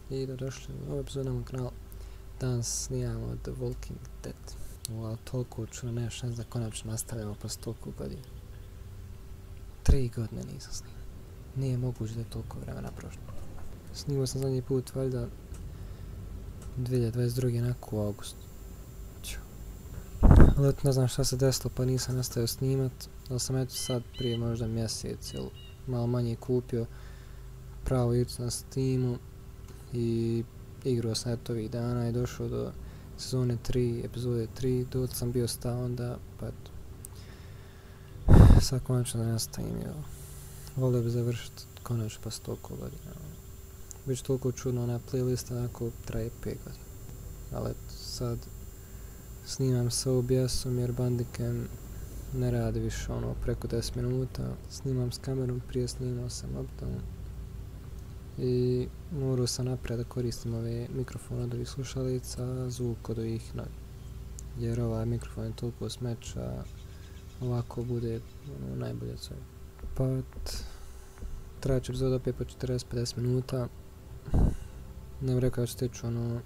I došli u ovu epizodu na mom kanalu. Danas snimamo The Walking Dead. Ali toliko čuno, nema šans da konačno nastavljamo posle toliko godina. 3 godine nisam snimao. Nije moguće da je toliko vremena prošlo. Snimao sam zadnji put, valjda 2022. nakon u augustu. Ali ne znam šta se desilo, pa nisam nastavio snimat. Ali sam eto sad prije možda mjesec ili malo manje kupio pravu igricu na Steamu i igrao sam eto ovih dana i došao do sezone 3, epizode 3, dok sam bio stao onda, pa eto. Sad konačno da nastavim, volio bi završiti konačno posle toliko godina. Biće toliko čudno, ona playlista onako traje 5 godina. Ali eto, sad snimam sa OBS-om jer Bandicam ne radi više ono preko 10 minuta. Snimam s kamerom, prije snimao sam mobitelom. I morao sam naprijed da koristim ove mikrofone od ovih slušalica, zvuk od ovih novih. Jer ovaj mikrofon je toliko smeća, ovako bude najbolje od svega. Pa trajaće epizod opet po 40-50 minuta. Ne bih rekao da ću stići ono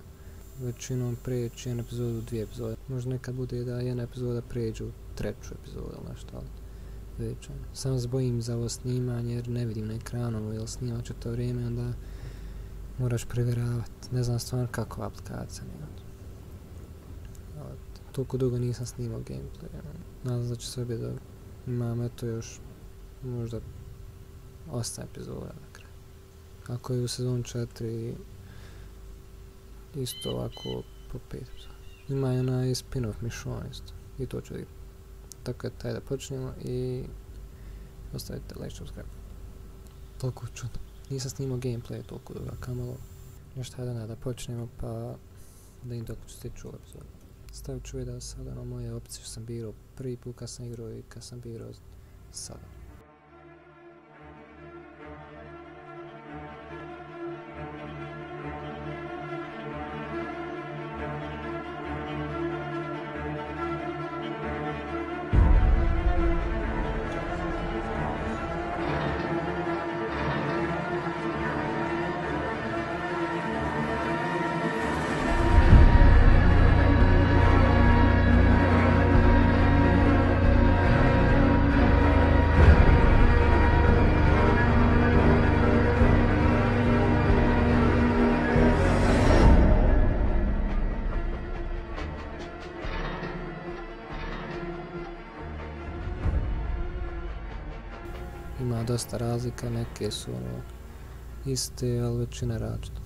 većinom preći jednu epizodu, 2 epizode. Možda nekad bude da jedna epizoda pređe u 3. epizodu ili nešto, ali već. Samo se bojim za ovo snimanje jer ne vidim na ekranu ili snimat ću to vrijeme, onda moraš provjeravati. Ne znam stvarno kakva aplikacija nema. Ali toliko dugo nisam snimao gameplay. Nadam se da će sve biti dobro. Imam eto još možda 8 epizoda na kraju. Ako je u sezonu 4 isto ovako po 5 epizoda. Ima i onaj spin-off mission isto. I to ću vidjeti. Tako je taj da počnemo i ostavite like, subscribe. Toliko čudno. Nisam snimao gameplay toliko dugo, kamalo. Nešto hajde da počnemo pa da im dok ću stići u epizodu. Stavit ću video sada na moje opcije što sam birao prvi put kad sam igrao i kad sam birao sada. Ima dosta razlika, neke su ono iste, ali većina različita.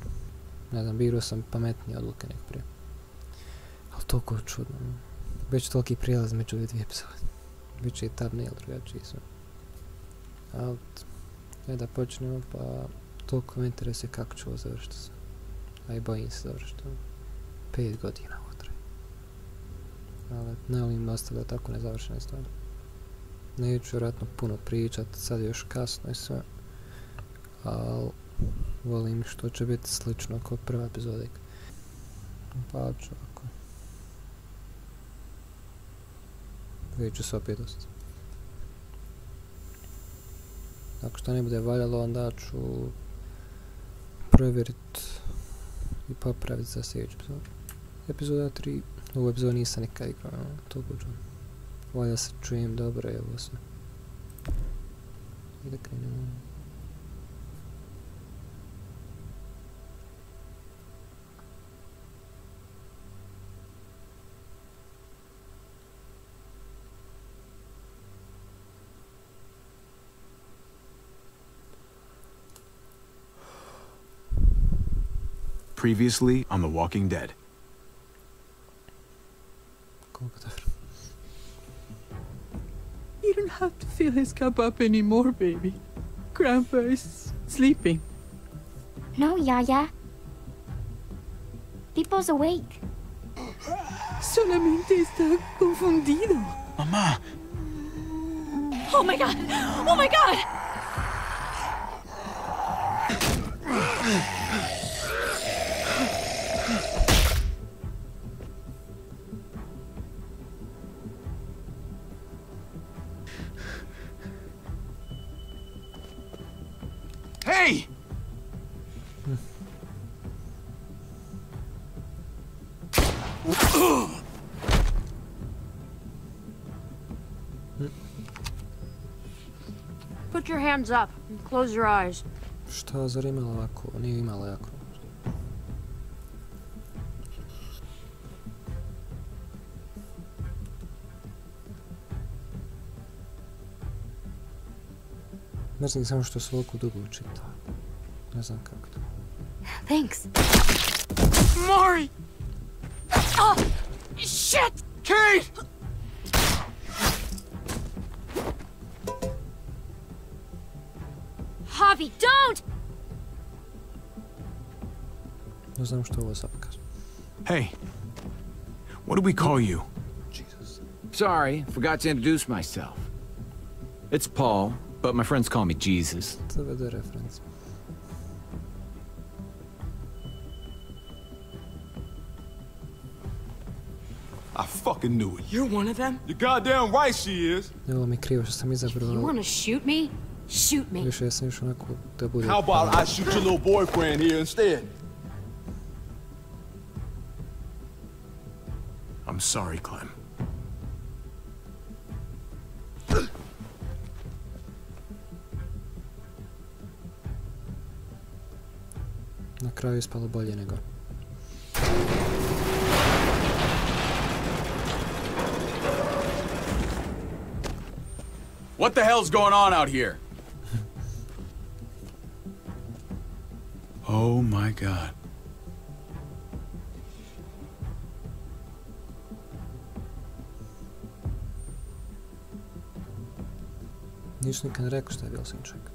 Ne znam, birao sam pametnije odluke nek prije. Ali toliko čudno. Biće toliki prijelaz među ove 2 epizode. Biće i thumbnail drugačiji sve. Ali, da počnemo, pa toliko me interesuje kako ću ovo završiti sve. A i bojim se završiti. 5 godina ovo traje. Ali ne volim ostavljati tako nezavršene stvari. Neću vjerojatno puno pričat, sad je još kasno i sve, ali volim što će biti slično kao prva epizoda. Pa ću ovako. Vidjet ću se opet dosta. Ako što ne bude valjalo, onda ću provjerit i popraviti za sljedeću epizodu. Epizoda 3, ovu epizodu nisam nikad igrao, toliko čujem. Valja se čujem dobro i ovo sve. I da krenemo. Previously on The Walking Dead. Koliko dobro. You don't have to fill his cup up anymore, baby. Grandpa is sleeping. No, Yaya. People's awake. Solamente está confundido. Mamá! Oh my god! Oh my god! Hey! Put your hands up and close your eyes. Šta, zar imala ovako? Nije imala jako. Mrzim samo što se ovako dugo čita. Ne znam kako to. Thanks. Mari! Oh! Shit! Kate! Javi, don't! Ne znam što ovo zapkaz. Hey, what do we call you? Jesus. Sorry, forgot to introduce myself. It's Paul, but my friends call me Jesus. To vede referenc. I fucking knew it. You're one of them? You're goddamn right she is. Evo mi krivo što sam izabrao. You wanna shoot me? Shoot me. Više sam još onako da bude. How about I shoot your little boyfriend here instead? I'm sorry, Clem. Na kraju ispalo bolje nego. What the hell's going on out here? Oh my God. Nisu nikad ne rekao šta je bilo sinčak.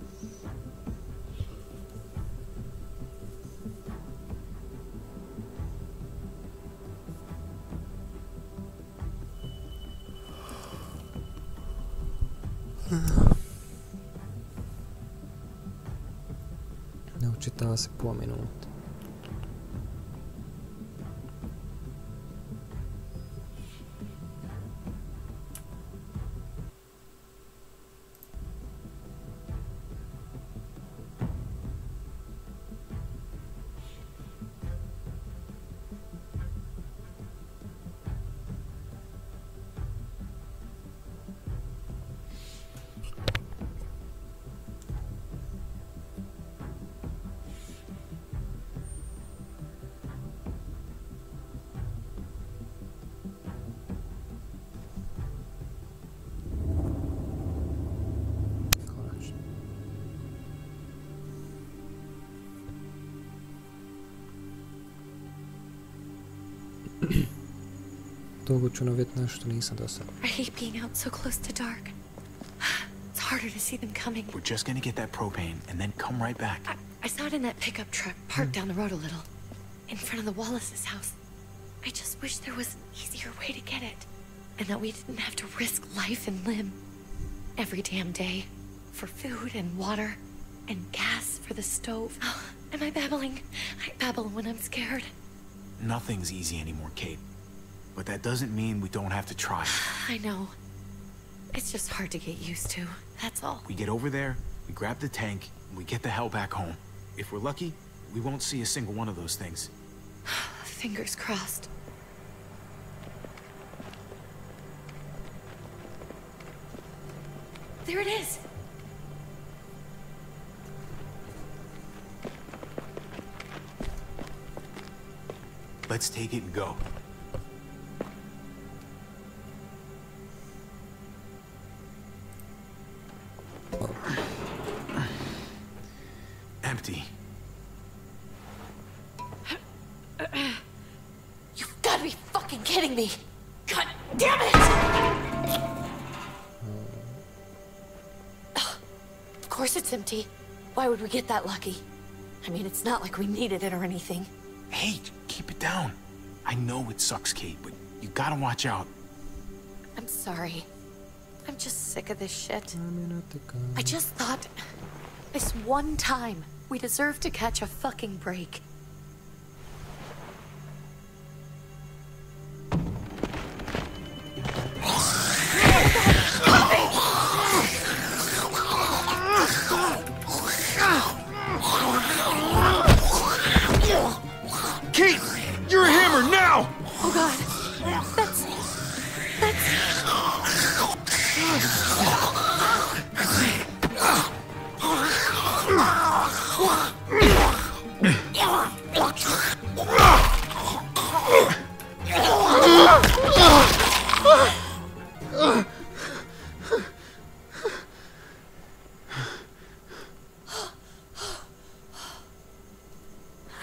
Ne učitava se po minut. Dugo ću novjet nešto nisam do sada. I hate being out so close to dark. It's harder to see them coming. We're just gonna get that propane and then come right back. I saw it in that pickup truck parked down the road a little, in front of the Wallace's house. I just wish there was an easier way to get it, and that we didn't have to risk life and limb every damn day for food and water and gas for the stove. Oh, am I babbling? I babble when I'm scared. Nothing's easy anymore, Kate. But that doesn't mean we don't have to try. I know. It's just hard to get used to, that's all. We get over there, we grab the tank, and we get the hell back home. If we're lucky, we won't see a single one of those things. Fingers crossed. There it is! Let's take it and go. Empty. You've gotta be fucking kidding me! God damn it! Of course it's empty. Why would we get that lucky? I mean, it's not like we needed it or anything. Hey, keep it down. I know it sucks, Kate, but you gotta watch out. I'm sorry. I'm just sick of this shit. I just thought, this one time, we deserve to catch a fucking break. Kate, you're a hammer now! Oh God. That's...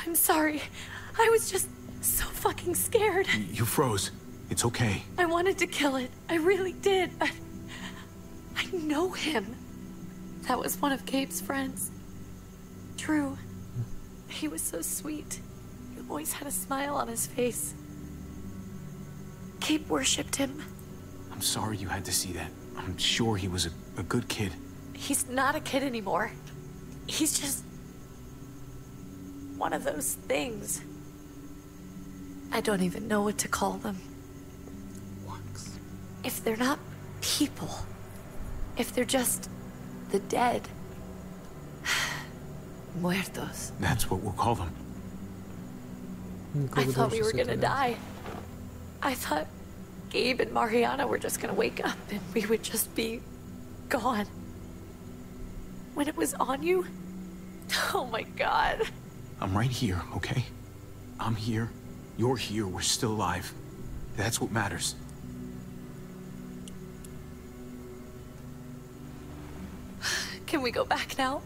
I'm sorry. I was just so fucking scared. You froze. It's okay. I wanted to kill it. I really did, but I know him. That was one of Gabe's friends. Drew. He was so sweet. He always had a smile on his face. Gabe worshipped him. I'm sorry you had to see that. I'm sure he was a good kid. He's not a kid anymore. He's just one of those things. I don't even know what to call them. If they're not people, if they're just the dead, muertos. That's what we'll call them. I thought we were gonna die. I thought Gabe and Mariana were just gonna wake up and we would just be gone. When it was on you, oh my God. I'm right here, okay? I'm here. You're here. We're still alive. That's what matters. Can we go back now?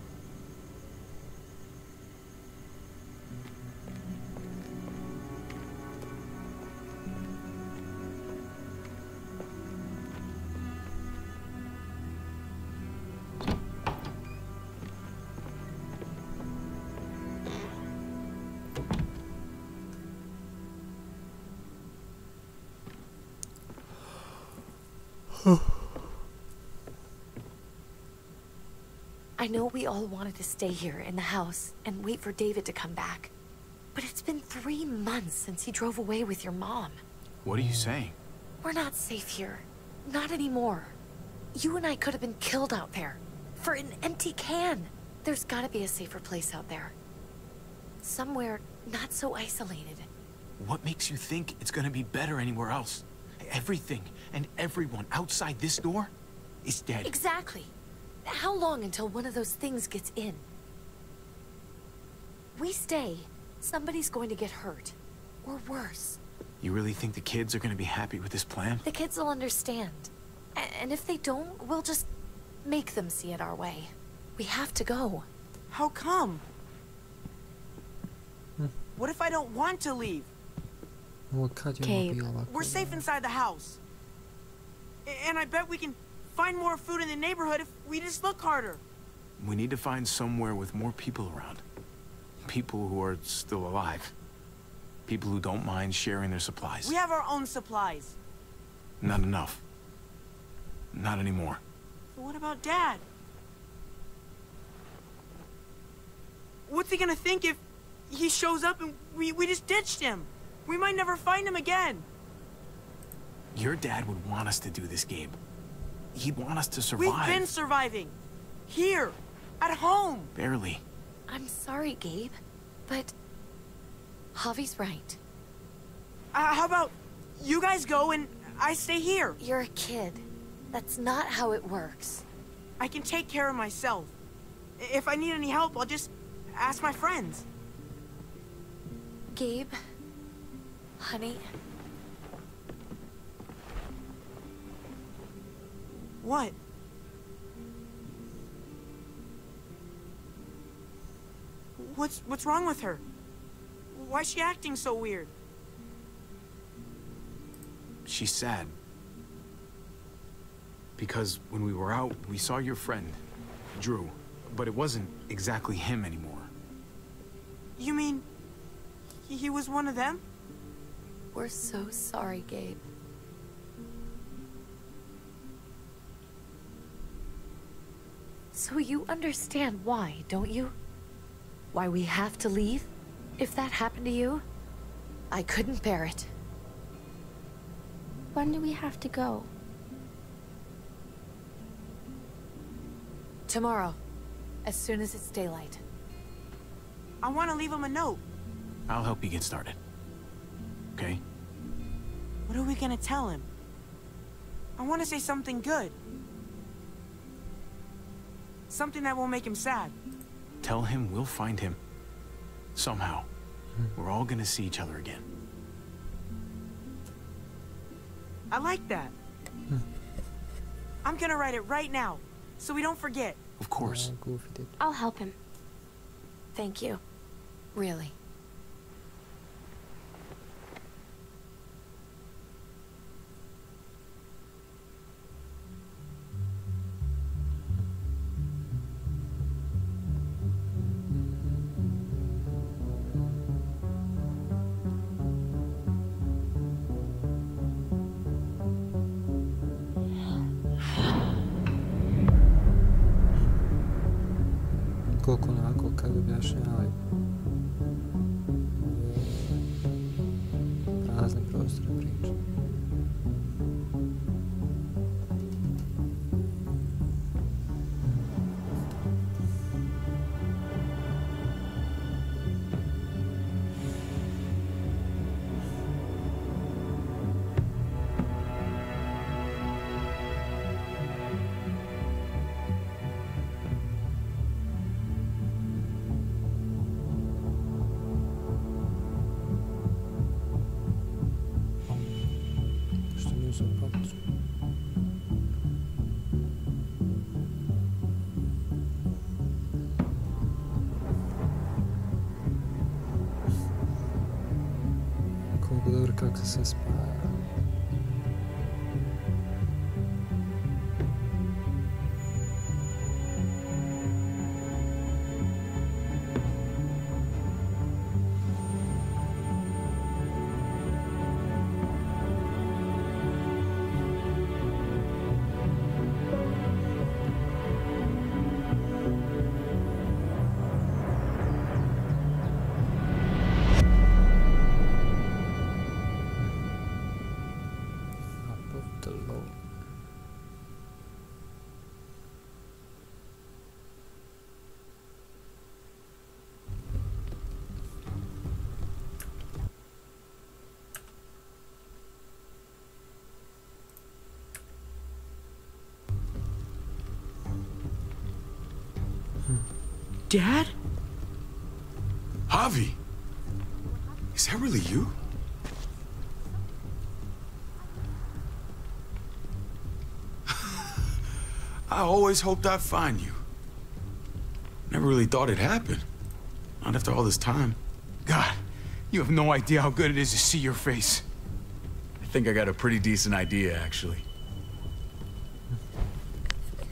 I know we all wanted to stay here in the house and wait for David to come back. But it's been 3 months since he drove away with your mom. What are you saying? We're not safe here. Not anymore. You and I could have been killed out there. For an empty can. There's gotta be a safer place out there. Somewhere not so isolated. What makes you think it's gonna be better anywhere else? Everything and everyone outside this door is dead. Exactly. How long until one of those things gets in? We stay, somebody's going to get hurt. Or worse. You really think the kids are gonna be happy with this plan? The kids will understand. And if they don't, we'll just make them see it our way. We have to go. How come? What if I don't want to leave? Gabe, We're safe inside the house. And I bet we can find more food in the neighborhood if we just look harder. We need to find somewhere with more people around. People who are still alive. People who don't mind sharing their supplies. We have our own supplies. Not enough. Not anymore. But what about Dad? What's he gonna think if he shows up and we just ditched him? We might never find him again. Your dad would want us to do this, Gabe. He'd want us to survive. We've been surviving. Here. At home. Barely. I'm sorry, Gabe, but Javi's right. How about you guys go and I stay here? You're a kid. That's not how it works. I can take care of myself. If I need any help, I'll just ask my friends. Gabe, honey. What? What's wrong with her? Why is she acting so weird? She's sad. Because when we were out, we saw your friend, Drew. But it wasn't exactly him anymore. You mean he was one of them? We're so sorry, Gabe. So you understand why, don't you? Why we have to leave? If that happened to you, I couldn't bear it. When do we have to go? Tomorrow, as soon as it's daylight. I want to leave him a note. I'll help you get started. Okay? What are we gonna tell him? I want to say something good. Something that won't make him sad. Tell him we'll find him. Somehow. We're all gonna see each other again. I like that. I'm gonna write it right now, so we don't forget. Of course. I'll help him. Thank you. Really. Koliko onako kad objašnjavaju prazne prostore priče. Koliko dobro kako se sve spaja. Dad? Javi! Is that really you? I always hoped I'd find you. Never really thought it'd happen. Not after all this time. God, you have no idea how good it is to see your face. I think I got a pretty decent idea, actually.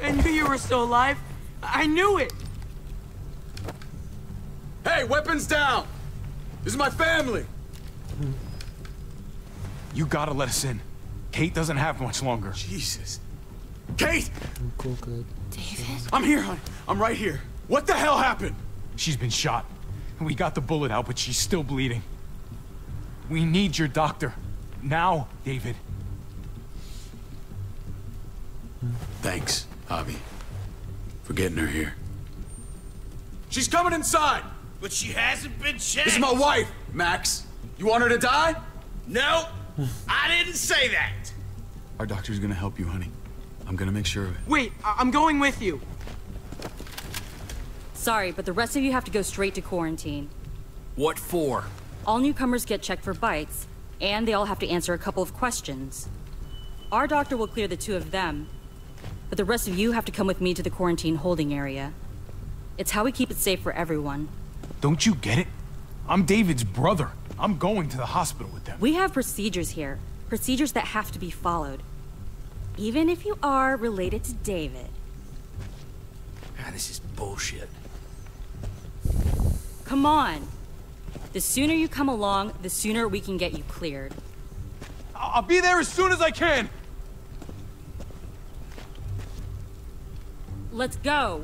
I knew you were still alive. I knew it. Hey, weapons down! This is my family! You gotta let us in. Kate doesn't have much longer. Jesus. Kate! Cool, good. David? I'm here, honey. I'm right here. What the hell happened? She's been shot. We got the bullet out, but she's still bleeding. We need your doctor. Now, David. Thanks, Javi, for getting her here. She's coming inside! But she hasn't been checked. This is my wife, Max. You want her to die? No, I didn't say that. Our doctor's gonna help you, honey. I'm gonna make sure of it. Wait, I'm going with you. Sorry, but the rest of you have to go straight to quarantine. What for? All newcomers get checked for bites, and they all have to answer a couple of questions. Our doctor will clear the two of them, but the rest of you have to come with me to the quarantine holding area. It's how we keep it safe for everyone. Don't you get it? I'm David's brother. I'm going to the hospital with them. We have procedures here. Procedures that have to be followed. Even if you are related to David. God, this is bullshit. Come on. The sooner you come along, the sooner we can get you cleared. I'll be there as soon as I can. Let's go.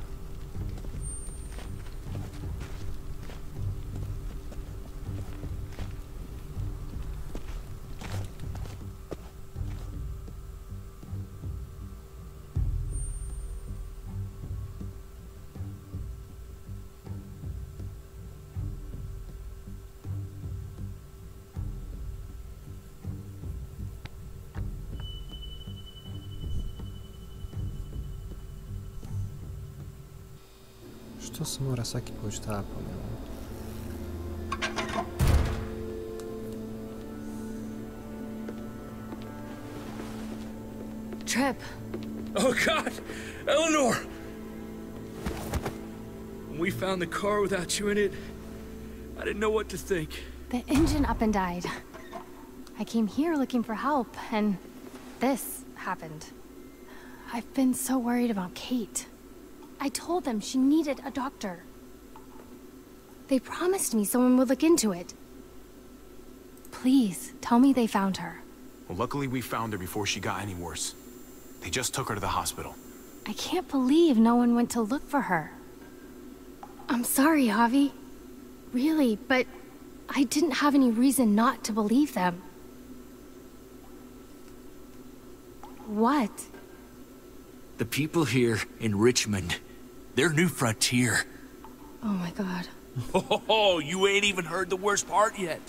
Što se mora svaki put štapom, jel? Trip. Oh, God! Eleanor! When we found the car without you in it, I didn't know what to think. The engine up and died. I came here looking for help, and this happened. I've been so worried about Kate. I told them she needed a doctor. They promised me someone would look into it. Please, tell me they found her. Well, luckily we found her before she got any worse. They just took her to the hospital. I can't believe no one went to look for her. I'm sorry, Javi. Really, but I didn't have any reason not to believe them. What? The people here in Richmond, their new frontier. Oh my God. Oh, you ain't even heard the worst part yet.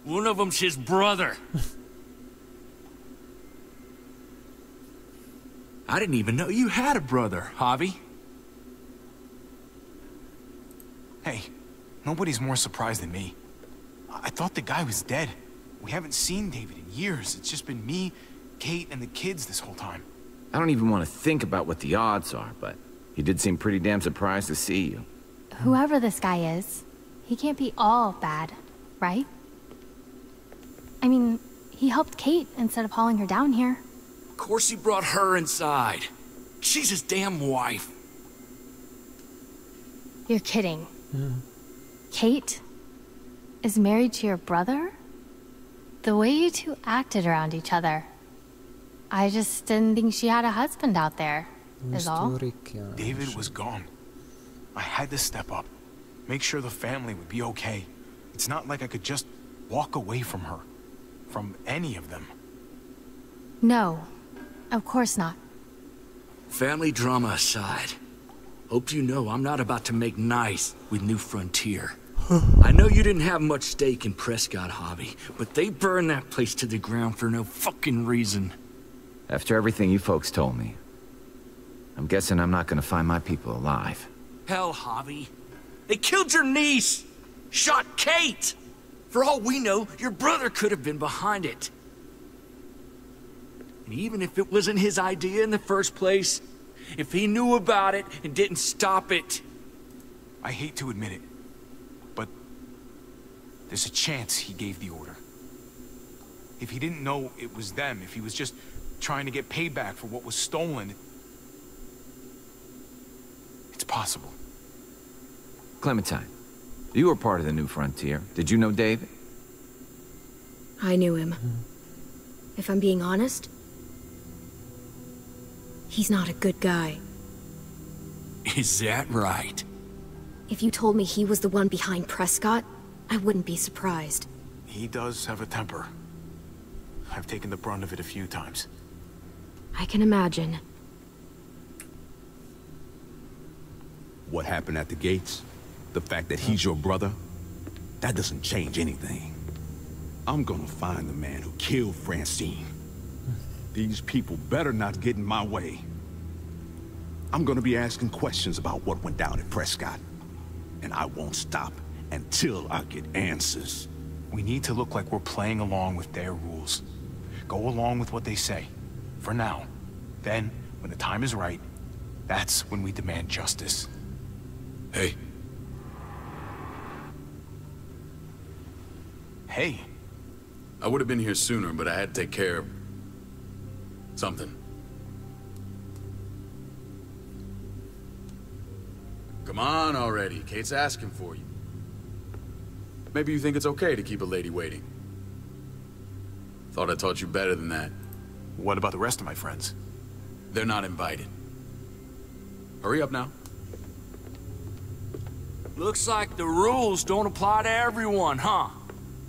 One of them's his brother. I didn't even know you had a brother, Javi. Hey, nobody's more surprised than me. I thought the guy was dead. We haven't seen David in years. It's just been me, Kate, and the kids this whole time. I don't even want to think about what the odds are, but he did seem pretty damn surprised to see you. Whoever this guy is, he can't be all bad, right? I mean, he helped Kate instead of hauling her down here. Of course he brought her inside. She's his damn wife. You're kidding. Kate is married to your brother? The way you two acted around each other. I just didn't think she had a husband out there, is all. David was gone. I had to step up, make sure the family would be okay. It's not like I could just walk away from her, from any of them. No, of course not. Family drama aside, hope you know I'm not about to make nice with New Frontier. I know you didn't have much stake in Prescott, Javi, but they burned that place to the ground for no fucking reason. After everything you folks told me, I'm guessing I'm not gonna find my people alive. Hell, Javi. They killed your niece! Shot Kate! For all we know, your brother could have been behind it. And even if it wasn't his idea in the first place, if he knew about it and didn't stop it... I hate to admit it, but there's a chance he gave the order. If he didn't know it was them, if he was just trying to get payback for what was stolen, it's possible. Clementine, you were part of the New Frontier. Did you know David? I knew him. If I'm being honest, he's not a good guy. Is that right? If you told me he was the one behind Prescott, I wouldn't be surprised. He does have a temper. I've taken the brunt of it a few times. I can imagine. What happened at the gates? The fact that he's your brother? That doesn't change anything. I'm gonna find the man who killed Francine. These people better not get in my way. I'm gonna be asking questions about what went down at Prescott. And I won't stop until I get answers. We need to look like we're playing along with their rules. Go along with what they say. For now. Then, when the time is right, that's when we demand justice. Hey. Hey. I would have been here sooner, but I had to take care of... something. Come on already. Kate's asking for you. Maybe you think it's okay to keep a lady waiting. Thought I taught you better than that. What about the rest of my friends? They're not invited. Hurry up now. Looks like the rules don't apply to everyone, huh?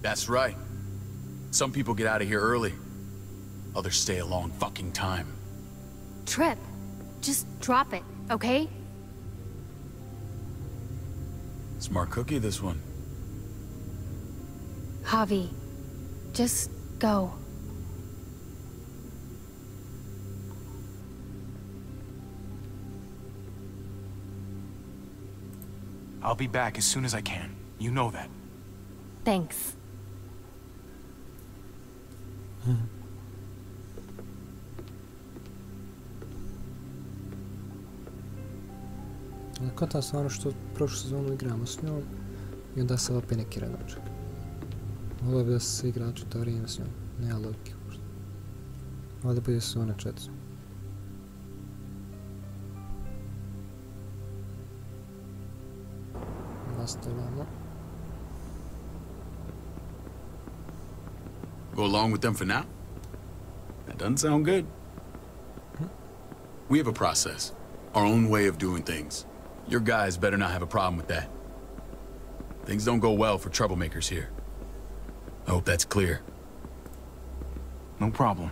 That's right. Some people get out of here early. Others stay a long fucking time. Trip, just drop it, okay? Smart cookie, this one. Javi, just go. I'll be back as soon as I can. You know that. Thanks. Kontam stvarno što prošlu sezonu igramo s njom i onda se opet neki redočak. Volio bi da se igra čito vrijeme s njom. Nema logike možda. Ovdje bude sezona 4. Nastavljamo. Go along with them for now? That doesn't sound good. We have a process. Our own way of doing things. Your guys better not have a problem with that. Things don't go well for troublemakers here. I hope that's clear. No problem.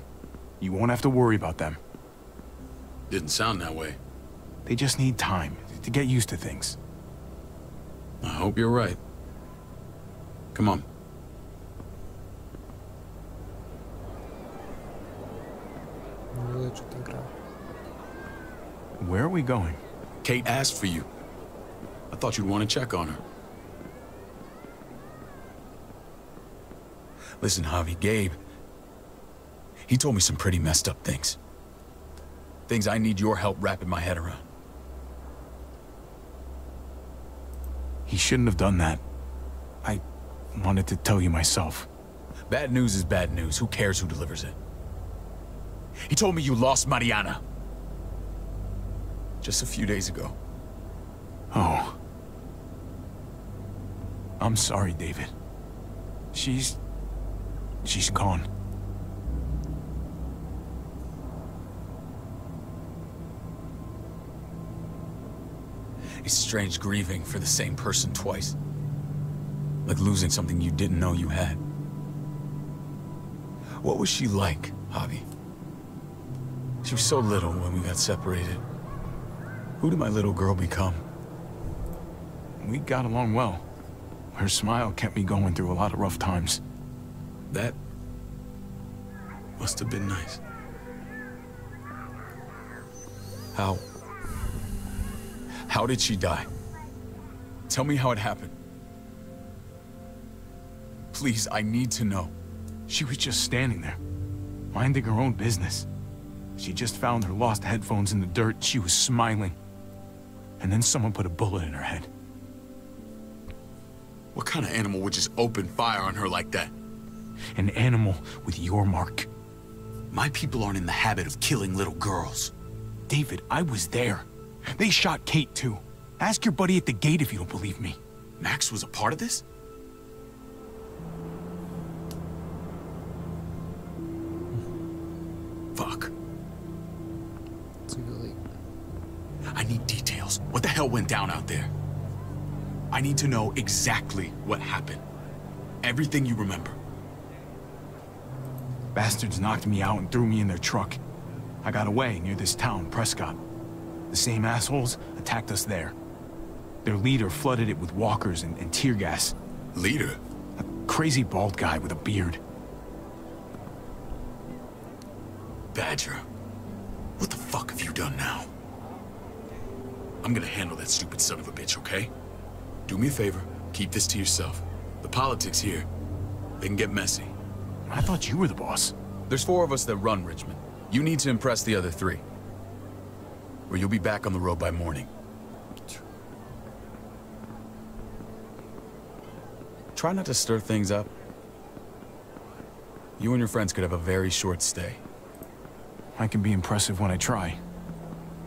You won't have to worry about them. Didn't sound that way. They just need time to get used to things. I hope you're right. Come on. Where are we going? Kate asked for you. I thought you'd want to check on her. Listen, Javi, Gabe, he told me some pretty messed up things. Things I need your help wrapping my head around. He shouldn't have done that. I wanted to tell you myself. Bad news is bad news. Who cares who delivers it? He told me you lost Mariana. Just a few days ago. Oh. I'm sorry, David. She's gone. It's strange grieving for the same person twice. Like losing something you didn't know you had. What was she like, Javi? She was so little when we got separated. Who did my little girl become? We got along well. Her smile kept me going through a lot of rough times. That must have been nice. How did she die? Tell me how it happened. Please, I need to know. She was just standing there, minding her own business. She just found her lost headphones in the dirt. She was smiling. And then someone put a bullet in her head. What kind of animal would just open fire on her like that? An animal with your mark. My people aren't in the habit of killing little girls. David, I was there. They shot Kate too. Ask your buddy at the gate if you don't believe me. Max was a part of this? Fuck. I need details. What the hell went down out there? I need to know exactly what happened. Everything you remember. Bastards knocked me out and threw me in their truck. I got away near this town, Prescott. The same assholes attacked us there. Their leader flooded it with walkers and tear gas. Leader? A crazy bald guy with a beard. Badger, what the fuck have you done now? I'm gonna handle that stupid son of a bitch, okay? Do me a favor, keep this to yourself. The politics here, they can get messy. I thought you were the boss. There's 4 of us that run Richmond. You need to impress the other 3. Or you'll be back on the road by morning. Try not to stir things up. You and your friends could have a very short stay. I can be impressive when I try.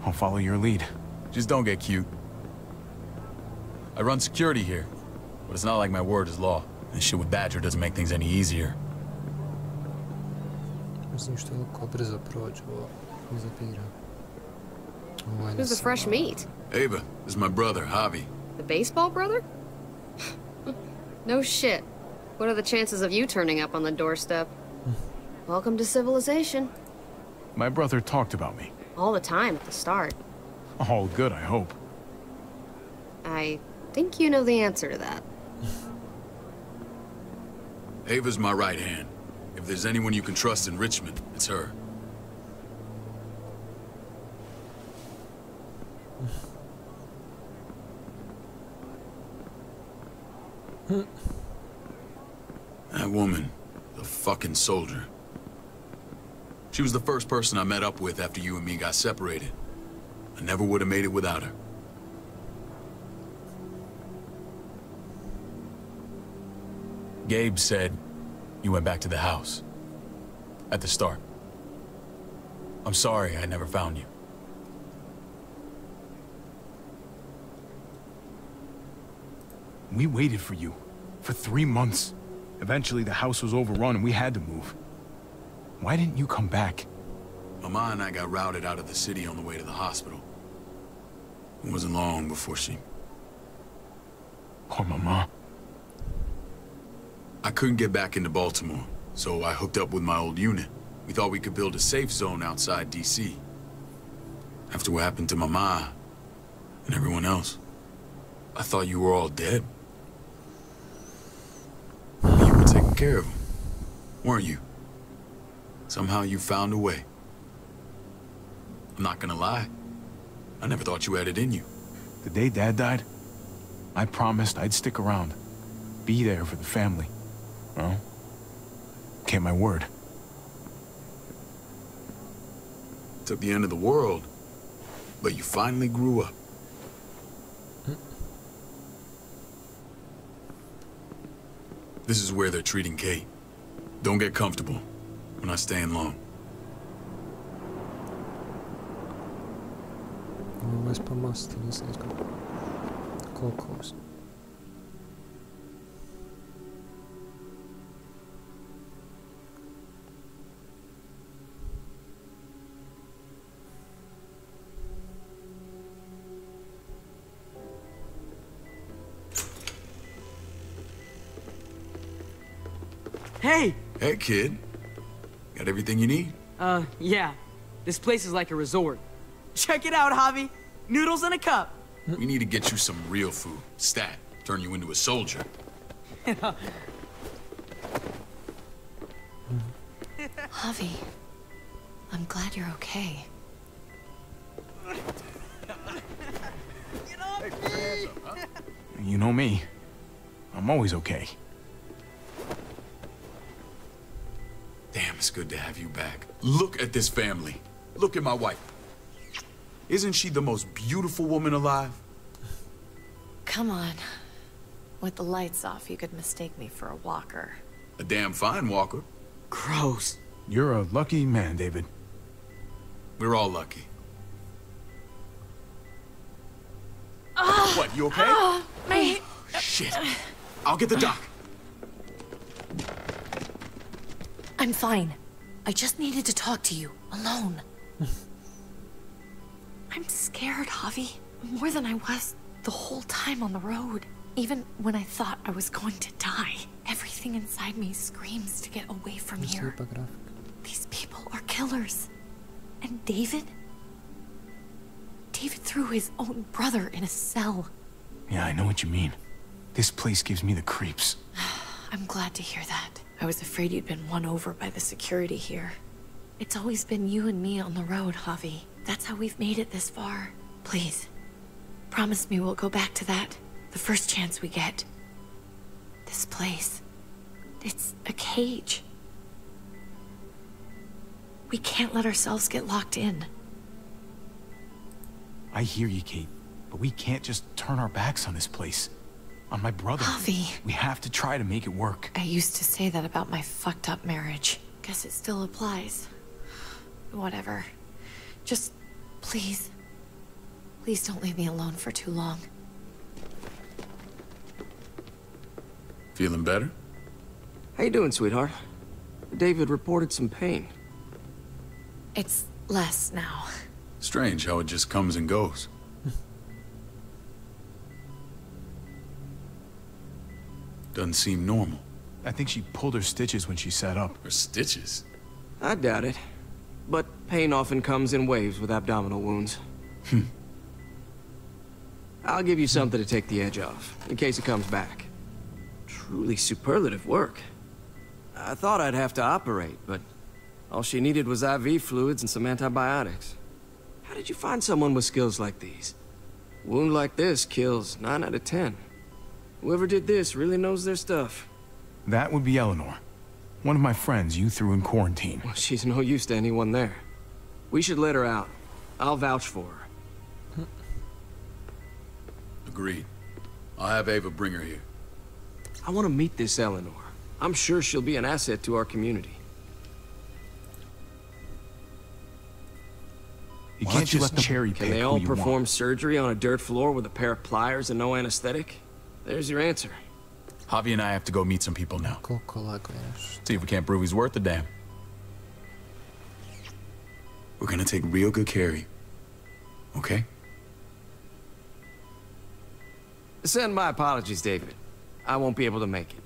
I'll follow your lead. Just don't get cute. I run security here, but it's not like my word is law. And shit with Badger doesn't make things any easier. Who's the fresh meat? Ava, this is my brother, Javi. The baseball brother? No shit. What are the chances of you turning up on the doorstep? Welcome to civilization. My brother talked about me. All the time at the start. All good, I hope. I think you know the answer to that. Ava's my right hand. If there's anyone you can trust in Richmond, it's her. That woman, the fucking soldier. She was the first person I met up with after you and me got separated. I never would have made it without her. Gabe said you went back to the house. At the start. I'm sorry I never found you. We waited for you. For 3 months. Eventually the house was overrun and we had to move. Why didn't you come back? Mama and I got routed out of the city on the way to the hospital. It wasn't long before she... Poor Mama. I couldn't get back into Baltimore, so I hooked up with my old unit. We thought we could build a safe zone outside D.C. After what happened to Mama and everyone else, I thought you were all dead. You were taking care of them, weren't you? Somehow you found a way. I'm not gonna lie. I never thought you had it in you. The day Dad died, I promised I'd stick around. Be there for the family. Well, kept my word. Took the end of the world, but you finally grew up. This is where they're treating Kate. Don't get comfortable. We're not staying long. Always pomost, nisam kolko. Hey! Hey, kid. Got everything you need? Yeah. This place is like a resort. Check it out, Javi. Noodles in a cup. We need to get you some real food. Stat. Turn you into a soldier. Javi, I'm glad you're okay. You know me. I'm always okay. Damn, it's good to have you back. Look at this family. Look at my wife. Isn't she the most beautiful woman alive? Come on. With the lights off, you could mistake me for a walker. A damn fine walker. Gross. You're a lucky man, David. We're all lucky. What, you okay? Shit. I'll get the doc. I'm fine. I just needed to talk to you, alone. I'm scared, Javi. More than I was the whole time on the road. Even when I thought I was going to die, everything inside me screams to get away from here. These people are killers. And David? David threw his own brother in a cell. Yeah, I know what you mean. This place gives me the creeps. I'm glad to hear that. I was afraid you'd been won over by the security here. It's always been you and me on the road, Javi. That's how we've made it this far. Please, promise me we'll go back to that the first chance we get. This place, it's a cage. We can't let ourselves get locked in. I hear you, Kate, but we can't just turn our backs on this place. On my brother. Javi. We have to try to make it work. I used to say that about my fucked up marriage. Guess it still applies. Whatever. Just, please. Please don't leave me alone for too long. Feeling better? How you doing, sweetheart? David reported some pain. It's less now. Strange how it just comes and goes. Doesn't seem normal. I think she pulled her stitches when she sat up. Her stitches? I doubt it. But pain often comes in waves with abdominal wounds. I'll give you something to take the edge off, in case it comes back. Truly superlative work. I thought I'd have to operate, but all she needed was IV fluids and some antibiotics. How did you find someone with skills like these? A wound like this kills 9 out of 10. Whoever did this really knows their stuff. That would be Eleanor. One of my friends you threw in quarantine. Well, she's no use to anyone there. We should let her out. I'll vouch for her. Agreed. I'll have Ava bring her here. I want to meet this Eleanor. I'm sure she'll be an asset to our community. You can't just cherry pick. Can they all perform surgery on a dirt floor with a pair of pliers and no anesthetic? There's your answer. Javi and I have to go meet some people now. See if we can't prove he's worth a damn. We're gonna take real good care of you. Okay? Send my apologies, David. I won't be able to make it.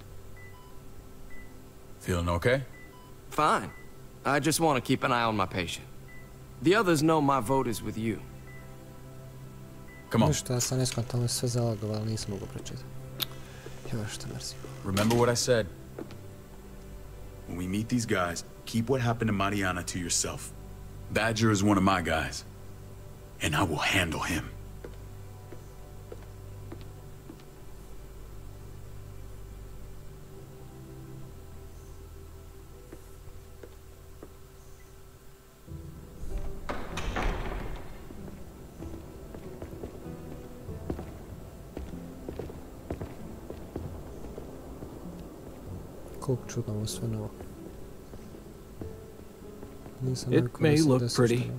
Feeling okay? Fine. I just want to keep an eye on my patient. The others know my vote is with you. Come on. Remember what I said. When we meet these guys, keep what happened to Mariana to yourself. Badger is one of my guys, and I will handle him. It may look pretty,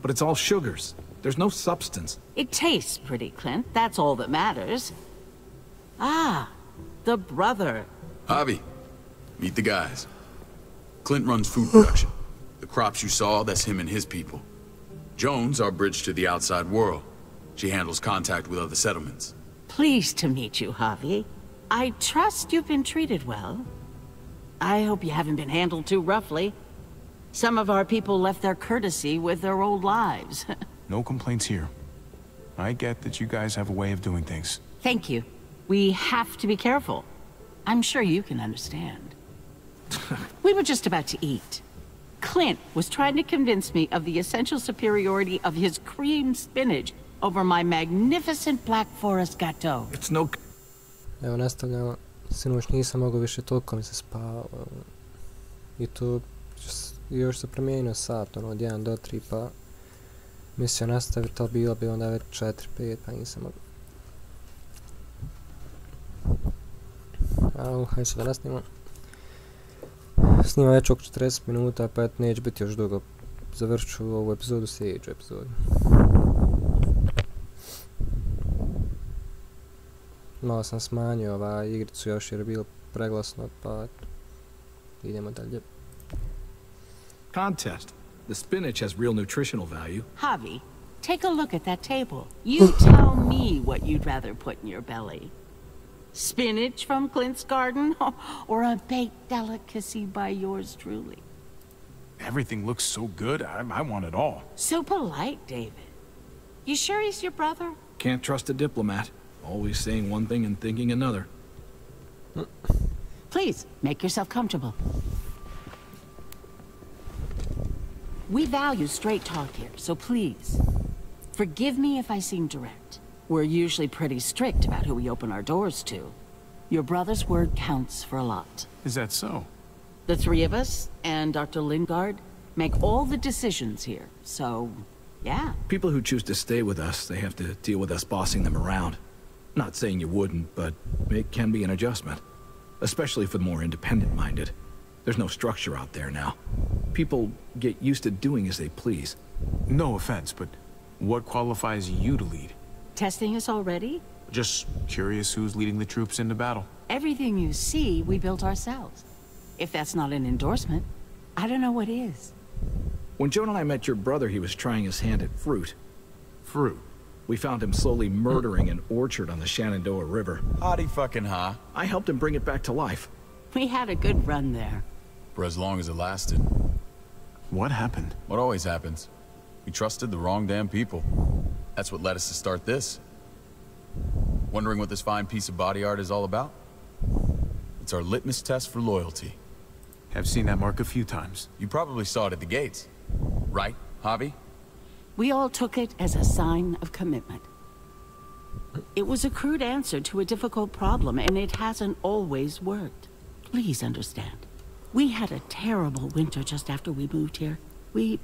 but it's all sugars. There's no substance. It tastes pretty, Clint. That's all that matters. Ah, the brother. Javi, meet the guys. Clint runs food production. The crops you saw, that's him and his people. Jones, our bridge to the outside world. She handles contact with other settlements. Pleased to meet you, Javi. I trust you've been treated well. I hope you haven't been handled too roughly. Some of our people left their courtesy with their old lives. No complaints here. I get that you guys have a way of doing things. Thank you. We have to be careful. I'm sure you can understand. We were just about to eat. Clint was trying to convince me of the essential superiority of his cream spinach over my magnificent Black Forest gâteau. It's no... Evo, nastavljamo. Sinoć nisam mogao više, toliko mi se spavao. I to još se promijenio sat, ono, od 1 do 3, pa mislio nastaviti, ali bilo bi onda već 4-5, pa nisam mogao. Hajde se da nasnimam. Snimam već oko 40 minuta, pa eto, neće biti još dugo. Završit ću ovu epizodu, sljedeću epizodu. Malo sam smanjio igricu još jer je bilo preglasno, pa idemo dalje. Contest. The spinach has real nutritional value. Javi, take a look at that table. You tell me what you'd rather put in your belly. Spinach from Clint's garden, or a baked delicacy by yours truly? Everything looks so good, I want it all. So polite, David. You sure he's your brother? Can't trust a diplomat. Always saying one thing and thinking another. Please, make yourself comfortable. We value straight talk here, so please, forgive me if I seem direct. We're usually pretty strict about who we open our doors to. Your brother's word counts for a lot. Is that so? The three of us, and Dr. Lingard, make all the decisions here, so, yeah. People who choose to stay with us, they have to deal with us bossing them around. Not saying you wouldn't, but it can be an adjustment. Especially for the more independent-minded. There's no structure out there now. People get used to doing as they please. No offense, but what qualifies you to lead? Testing us already? Just curious who's leading the troops into battle. Everything you see, we built ourselves. If that's not an endorsement, I don't know what is. When Joan and I met your brother, he was trying his hand at fruit. Fruit? We found him slowly murdering an orchard on the Shenandoah River. Howdy fucking ha. I helped him bring it back to life. We had a good run there. For as long as it lasted. What happened? What always happens. We trusted the wrong damn people. That's what led us to start this. Wondering what this fine piece of body art is all about? It's our litmus test for loyalty. Have seen that mark a few times. You probably saw it at the gates. Right, Javi? We all took it as a sign of commitment. It was a crude answer to a difficult problem, and it hasn't always worked. Please understand. We had a terrible winter just after we moved here. We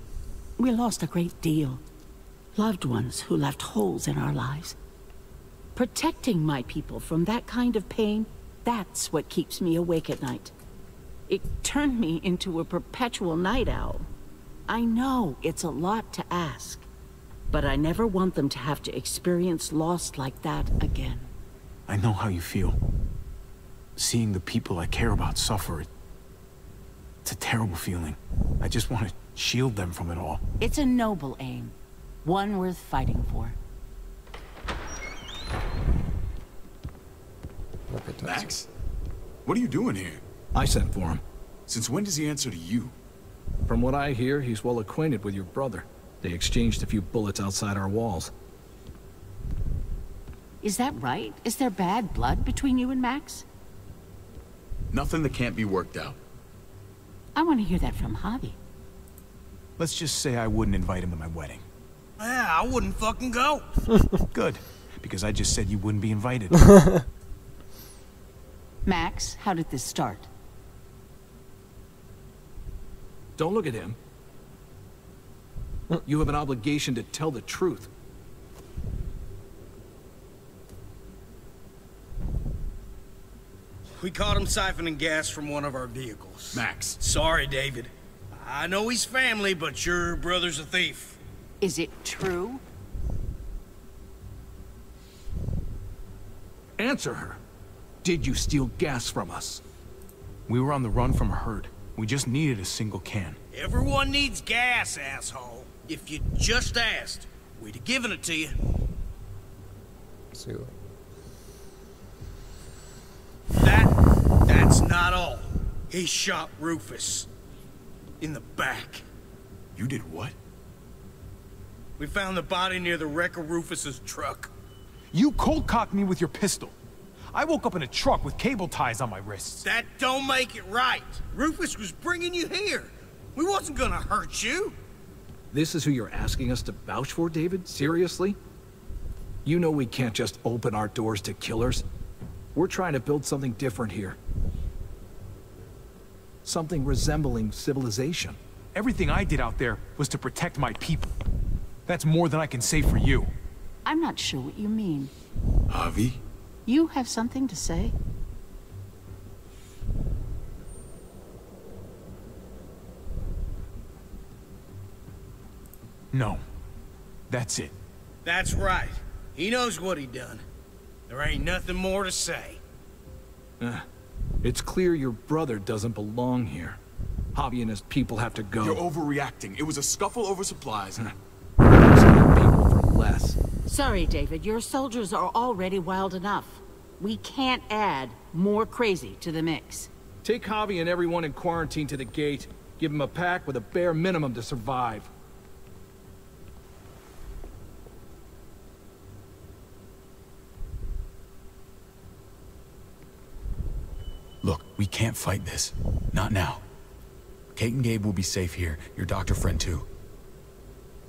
lost a great deal. Loved ones who left holes in our lives. Protecting my people from that kind of pain, that's what keeps me awake at night. It turned me into a perpetual night owl. I know it's a lot to ask, but I never want them to have to experience loss like that again. I know how you feel. Seeing the people I care about suffer, it's a terrible feeling. I just want to shield them from it all. It's a noble aim, one worth fighting for. Max? What are you doing here? I sent for him. Since when does he answer to you? From what I hear, he's well acquainted with your brother. They exchanged a few bullets outside our walls. Is that right? Is there bad blood between you and Max? Nothing that can't be worked out. I want to hear that from Javi. Let's just say I wouldn't invite him to my wedding. Yeah, I wouldn't fucking go. Good, because I just said you wouldn't be invited. Max, how did this start? Don't look at him. You have an obligation to tell the truth. We caught him siphoning gas from one of our vehicles. Max. Sorry, David. I know he's family, but your brother's a thief. Is it true? Answer her. Did you steal gas from us? We were on the run from a herd. We just needed a single can. Everyone needs gas, asshole. If you just asked, we'd have given it to you. That's not all. He shot Rufus. In the back. You did what? We found the body near the wreck of Rufus's truck. You cold-cocked me with your pistol. I woke up in a truck with cable ties on my wrists. That don't make it right. Rufus was bringing you here. We wasn't gonna hurt you. This is who you're asking us to vouch for, David? Seriously? You know we can't just open our doors to killers. We're trying to build something different here. Something resembling civilization. Everything I did out there was to protect my people. That's more than I can say for you. I'm not sure what you mean. Javi? You have something to say? No. That's it. That's right. He knows what he done. There ain't nothing more to say. It's clear your brother doesn't belong here. Javi and his people have to go. You're overreacting. It was a scuffle over supplies. People for less. Sorry, David. Your soldiers are already wild enough. We can't add more crazy to the mix. Take Javi and everyone in quarantine to the gate. Give them a pack with a bare minimum to survive. Look, we can't fight this. Not now. Kate and Gabe will be safe here. Your doctor friend too.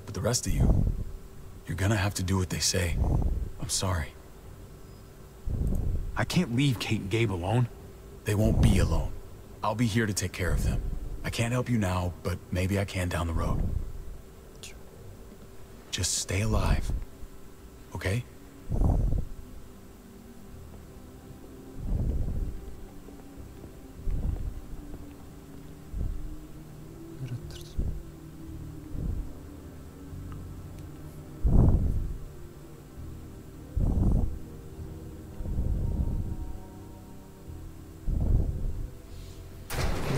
But the rest of you, you're gonna have to do what they say. I'm sorry. I can't leave Kate and Gabe alone. They won't be alone. I'll be here to take care of them. I can't help you now, but maybe I can down the road. Just stay alive. Okay?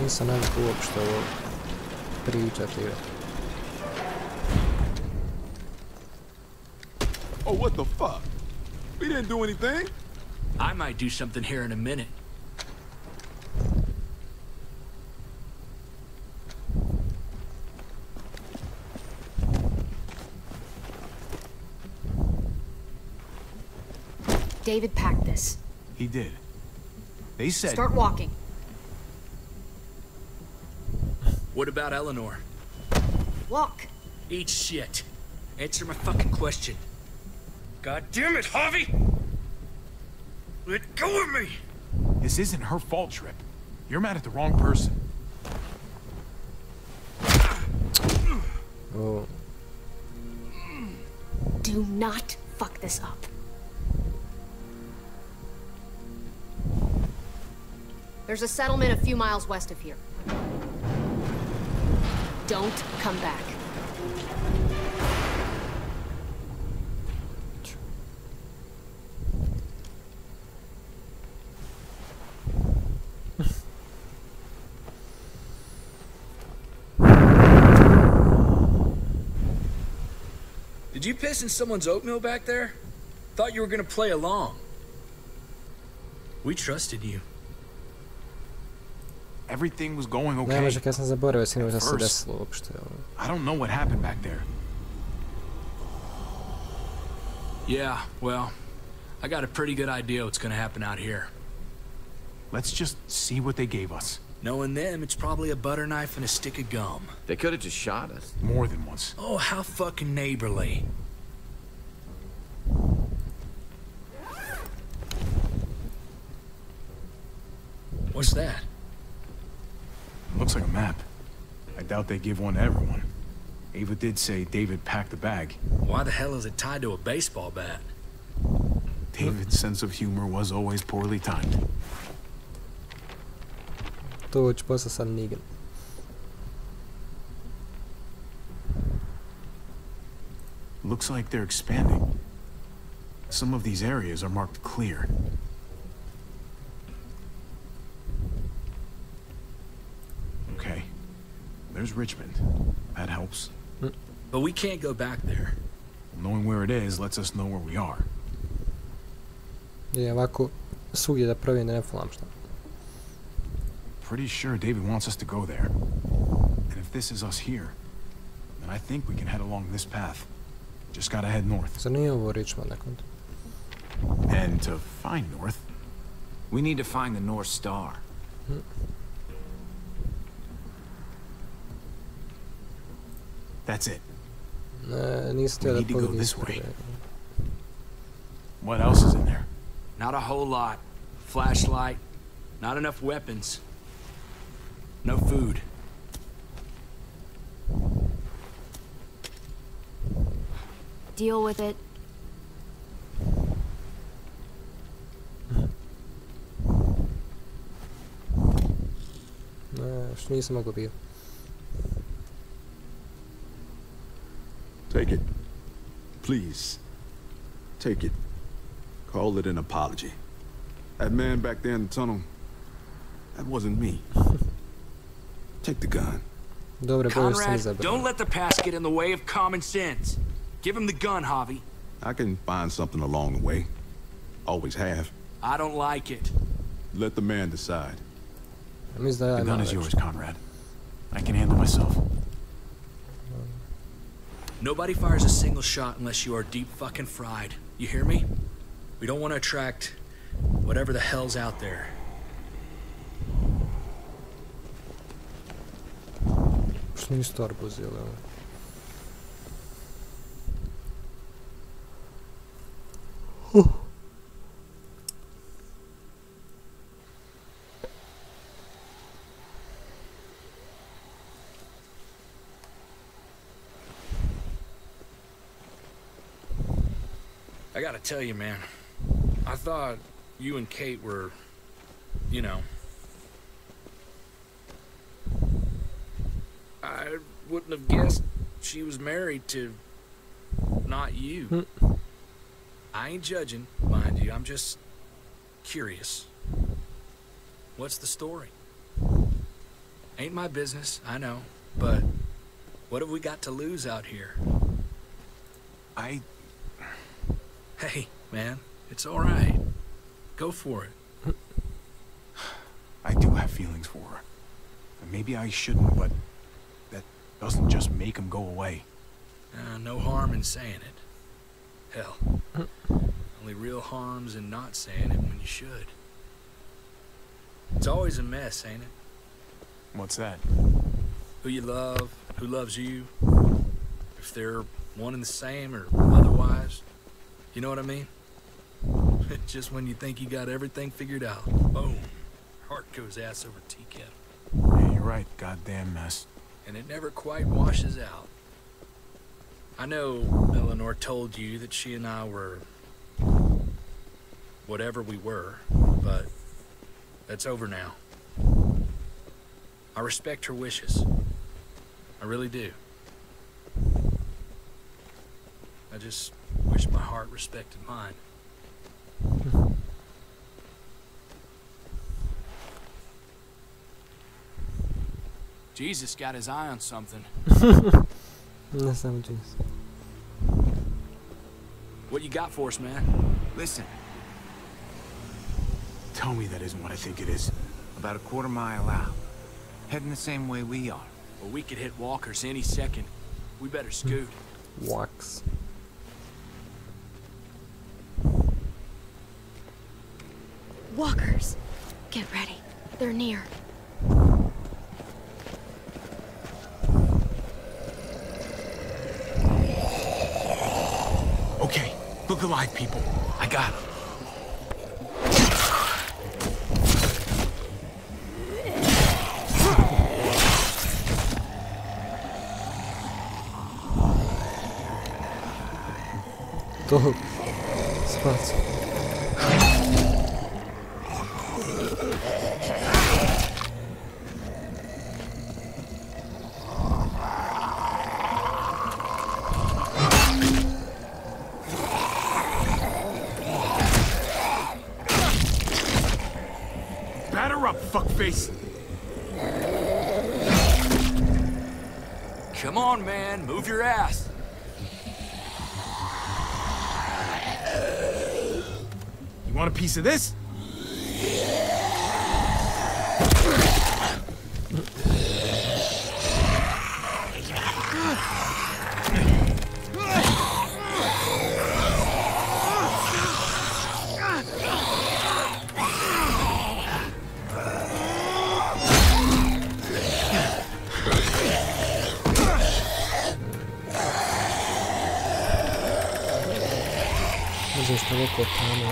Nisam naviko uopšte ovo pričati. Oh, what the fuck? We didn't do anything. I might do something here in a minute. David packed this. He did. They said... Start walking. What about Eleanor? Walk. Eat shit. Answer my fucking question. God damn it, Javi! Let go of me! This isn't her fault, Trip. You're mad at the wrong person. Oh. Do not fuck this up. There's a settlement a few miles west of here. Don't come back. Did you piss in someone's oatmeal back there? Thought you were gonna play along. We trusted you. Everything was going okay. Ne može, kad sam zaboravio sinoć da se desilo uopšte. I don't know what happened back there. Yeah, well, I got a pretty good idea what's gonna happen out here. Let's just see what they gave us. Knowing them, it's probably a butter knife and a stick of gum. They could have just shot us. More than once. Oh, how fucking neighborly. What's that? Looks like a map. I doubt they give one to everyone. Ava did say David packed the bag. Why the hell is it tied to a baseball bat? David's sense of humor was always poorly timed. To će posle sad Negan. Looks like they're expanding. Some of these areas are marked clear. Okay. There's Richmond. That helps. But we can't go back there. Knowing where it is lets us know where we are. Je ovako svugdje da provjerim da ne fulam šta. Pretty sure David wants us to go there. And if this is us here, then I think we can head along this path. Just gotta head north. Zar nije ovo Richmond nekon? And to find north, we need to find the North Star. That's it. Nisi htio da pogledam ispred. What else is in there? Not a whole lot. Flashlight, not enough weapons. No food. Deal with it. Što nisam mogao bio. Take it. Please. Take it. Call it an apology. That man back there in the tunnel, that wasn't me. Take the gun. Dobro, Conrad, don't let the past get in the way of common sense. Give him the gun, Javi. I can find something along the way. Always have. I don't like it. Let the man decide. The gun is yours, Conrad. I can handle myself. Nobody fires a single shot unless you are deep fucking fried. You hear me? We don't want to attract whatever the hell's out there. Što nisi to arbuz, jel? I gotta tell you, man, I thought you and Kate were, you know, I wouldn't have guessed she was married to not you. I ain't judging, mind you, I'm just curious. What's the story? Ain't my business, I know, but what have we got to lose out here? Hey, man, it's all right. Go for it. I do have feelings for her. And maybe I shouldn't, but that doesn't just make them go away. No harm in saying it. Hell, only real harm's in not saying it when you should. It's always a mess, ain't it? What's that? Who you love, who loves you, if they're one and the same or otherwise. You know what I mean? Just when you think you got everything figured out, boom, heart goes ass over tea kettle. Yeah, you're right, goddamn mess. And it never quite washes out. I know Eleanor told you that she and I were whatever we were, but that's over now. I respect her wishes. I really do. I just wish my heart respected mine. Jesus got his eye on something. Nisam Jesus. What you got for us, man? Listen. Tell me that isn't what I think it is. About a quarter-mile out. Heading the same way we are. Well, we could hit walkers any second. We better scoot. Walks. Walkers. Get ready. They're near. Okay, look alive, people. I got him. To spac. Batter up, fuckface. Come on, man. Move your ass. You want a piece of this? Zostało kopane.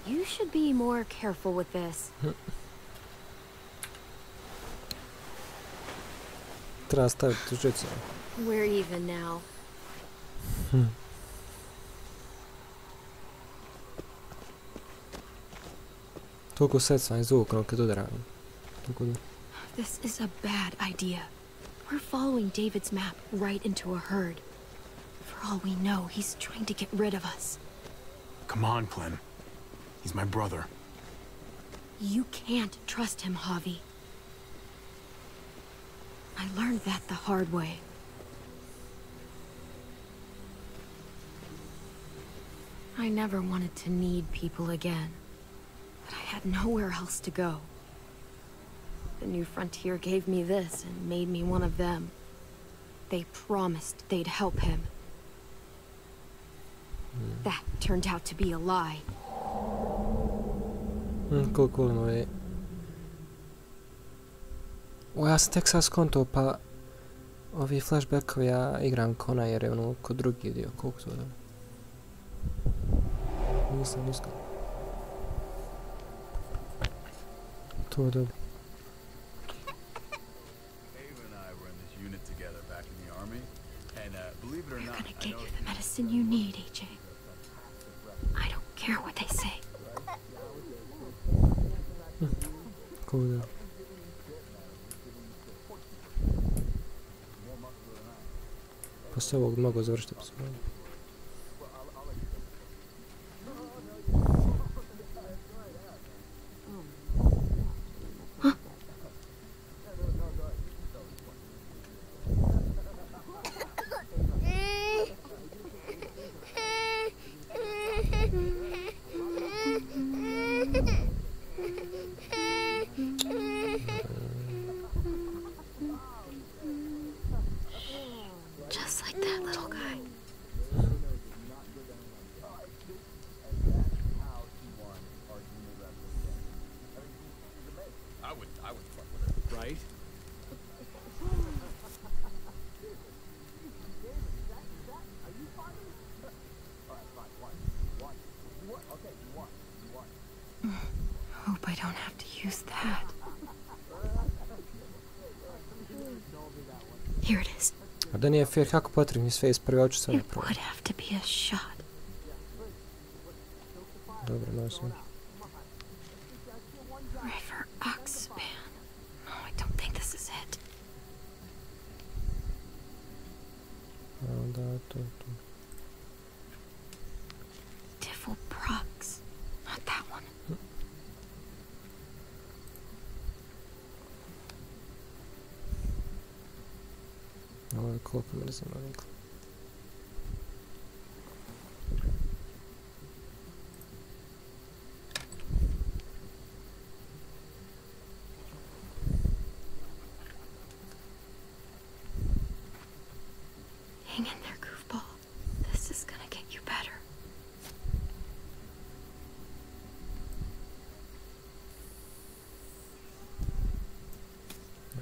You should be more careful with this. Treba staviti žicu. We're even now. Toliko sredstva izvukao kad udaram. This is a bad idea. We're following David's map right into a herd. For all we know, he's trying to get rid of us. Come on, Clem. He's my brother. You can't trust him, Javi. I learned that the hard way. I never wanted to need people again. But I had nowhere else to go. The new frontier gave me this and made me one of them. They promised they'd help him. That turned out to be a lie. Koliko volimo je... O, ja sam tek sad skonto, pa... Ovi flashbackovi ja igram kona jer je ono kod drugi dio, koliko to da... Nisam nisko. To je dobro. We're gonna get you the medicine you need, AJ. I don't care what they say. Cool. Poslije ovog mogu završiti epizodu. Just like that little guy. would fuck with her. Right? Hope I don't have to use that. Here it is. A da nije fair, kako potrebni sve iz prve oči sve It would have to be a shot. Dobro, nosim. River Oxpan. No, I don't think this is it. Da, to. Tiffle Prox. Not that one. Ovo je koliko mrzim navikla. Hang in there, goofball. This is gonna get you better.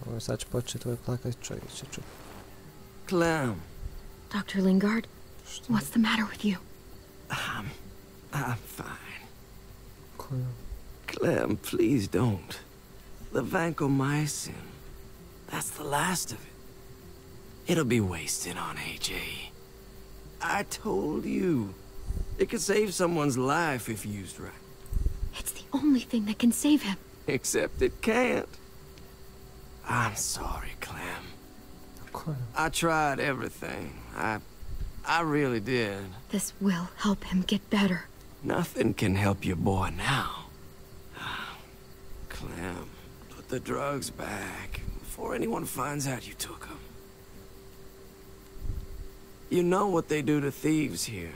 Ovo sad će početi ovaj plakat, čovjek će čuti. Clem. Dr. Lingard, what's the matter with you? I'm fine. Clem, please don't. The vancomycin. That's the last of it. It'll be wasted on AJ. I told you. It could save someone's life if used right. It's the only thing that can save him. Except it can't. I'm sorry, Clem. I tried everything. I really did. This will help him get better. Nothing can help your boy now. Clem, put the drugs back before anyone finds out you took them. You know what they do to thieves here.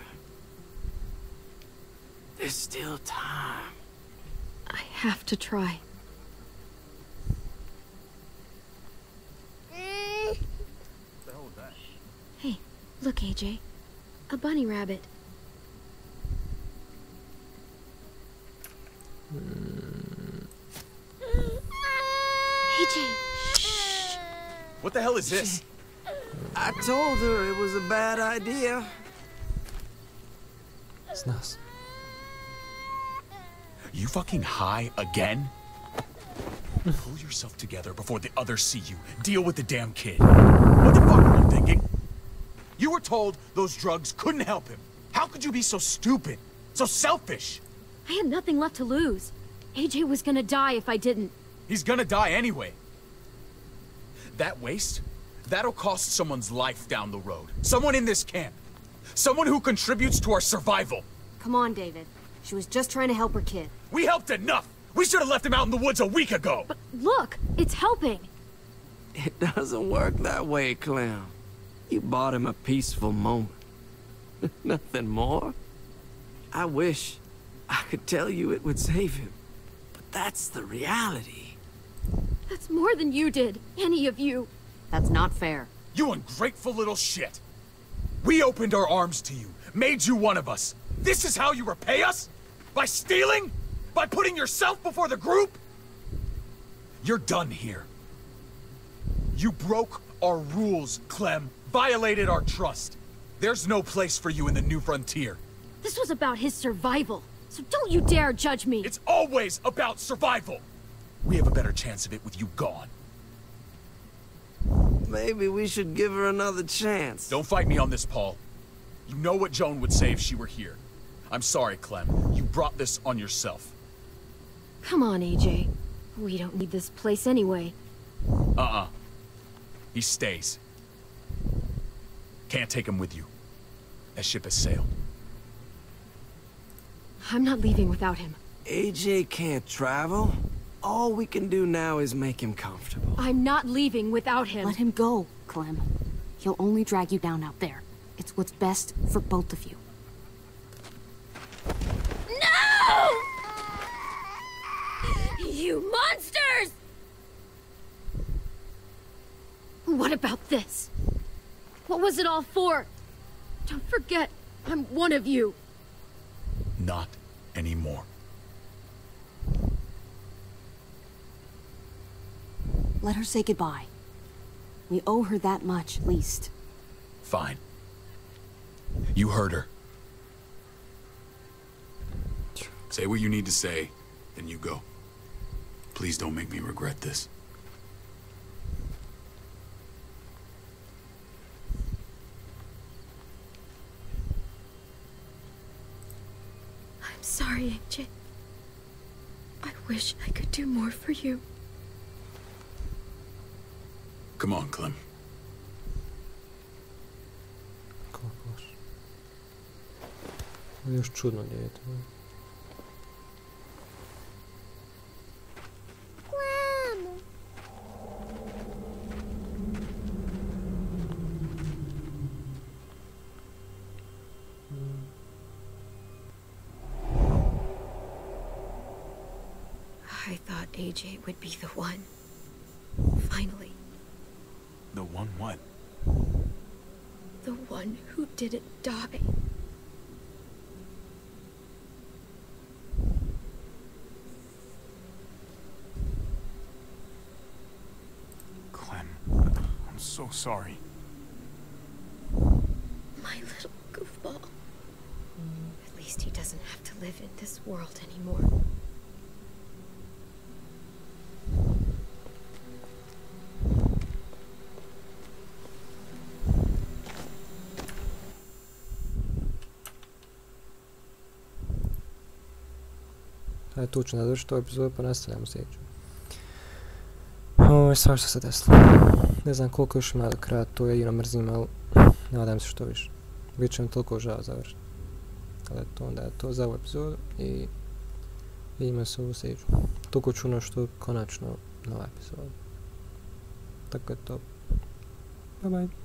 There's still time. I have to try. Hey, look, AJ. A bunny rabbit. AJ, shh. What the hell is this? I told her it was a bad idea. It's nice. You fucking high again? Pull yourself together before the others see you. Deal with the damn kid. What the fuck were you thinking? You were told those drugs couldn't help him. How could you be so stupid? So selfish? I had nothing left to lose. AJ was gonna die if I didn't. He's gonna die anyway. That waste? That'll cost someone's life down the road. Someone in this camp. Someone who contributes to our survival. Come on, David. She was just trying to help her kid. We helped enough! We should have left him out in the woods a week ago! But look, it's helping. It doesn't work that way, Clem. You bought him a peaceful moment. Nothing more. I wish I could tell you it would save him. But that's the reality. That's more than you did, any of you. That's not fair. You ungrateful little shit! We opened our arms to you, made you one of us. This is how you repay us? By stealing? By putting yourself before the group? You're done here. You broke our rules, Clem. Violated our trust. There's no place for you in the new frontier. This was about his survival, so don't you dare judge me. It's always about survival. We have a better chance of it with you gone. Maybe we should give her another chance. Don't fight me on this, Paul. You know what Joan would say if she were here. I'm sorry, Clem. You brought this on yourself. Come on, AJ. We don't need this place anyway. He stays. Can't take him with you. That ship has sailed. I'm not leaving without him. AJ can't travel. All we can do now is make him comfortable. I'm not leaving without him. Let him go, Clem. He'll only drag you down out there. It's what's best for both of you. No! You monsters! What about this? What was it all for? Don't forget, I'm one of you. Not anymore. Let her say goodbye. We owe her that much, at least. Fine. You heard her. Say what you need to say, then you go. Please don't make me regret this. I'm sorry, AJ. I wish I could do more for you. Come on, Clem. Još čudno dijete. I thought AJ would be the one. Finally. The one what? The one who didn't die. Clem, I'm so sorry. My little goofball. At least he doesn't have to live in this world anymore. Ajde, tu ću završiti ovu epizodu pa nastavljamo sljedeću. Ovo je svašta se desilo. Ne znam koliko još ima do kraja, to jedino mrzim, ali nadam se što više. Bit će mi toliko žao završiti. Ali eto, onda je to za ovu epizodu i vidimo se u sljedeću. Toliko čudno što konačno nova epizoda. Tako je to. Bye bye.